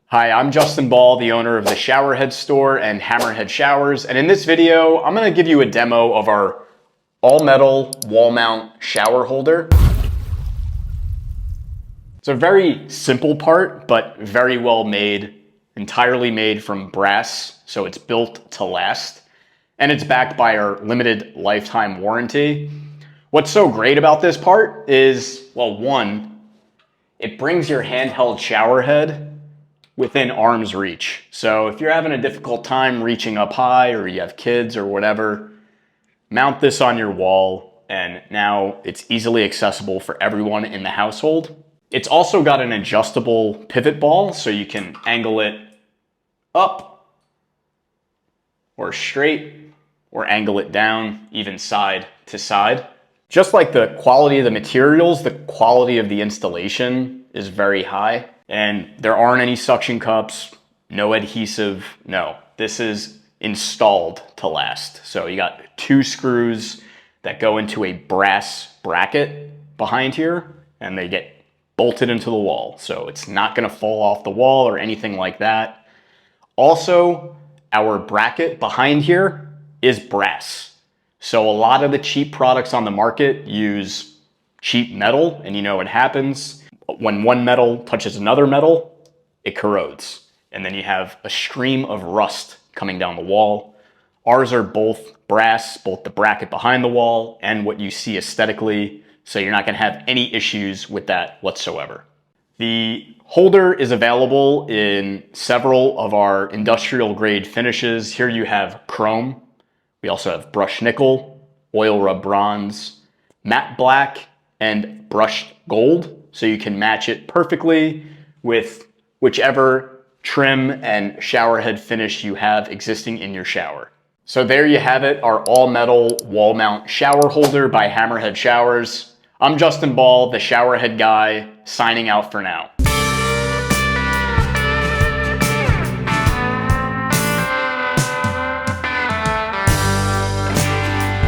Hi, I'm Justin Ball, the owner of the HammerHead store and HammerHead Showers, and in this video, I'm going to give you a demo of our all-metal wall mount shower holder. It's a very simple part, but very well made, entirely made from brass, so it's built to last, and it's backed by our limited lifetime warranty. What's so great about this part is, well, one, it brings your handheld shower head within arm's reach. So if you're having a difficult time reaching up high, or you have kids or whatever, mount this on your wall and now it's easily accessible for everyone in the household. It's also got an adjustable pivot ball, so you can angle it up or straight or angle it down, even side to side. Just like the quality of the materials, the quality of the installation is very high. And there aren't any suction cups, no adhesive, no. This is installed to last. So you got 2 screws that go into a brass bracket behind here, and they get bolted into the wall. So it's not gonna fall off the wall or anything like that. Also, our bracket behind here is brass. So a lot of the cheap products on the market use cheap metal, and you know what happens. When one metal touches another metal, it corrodes. And then you have a stream of rust coming down the wall. Ours are both brass, both the bracket behind the wall and what you see aesthetically, so you're not gonna have any issues with that whatsoever. The holder is available in several of our industrial grade finishes. Here you have chrome. We also have brushed nickel, oil rub bronze, matte black, and brushed gold. So you can match it perfectly with whichever trim and shower head finish you have existing in your shower. So there you have it, our all-metal wall mount shower holder by HammerHead Showers. I'm Justin Ball, the shower head guy, signing out for now.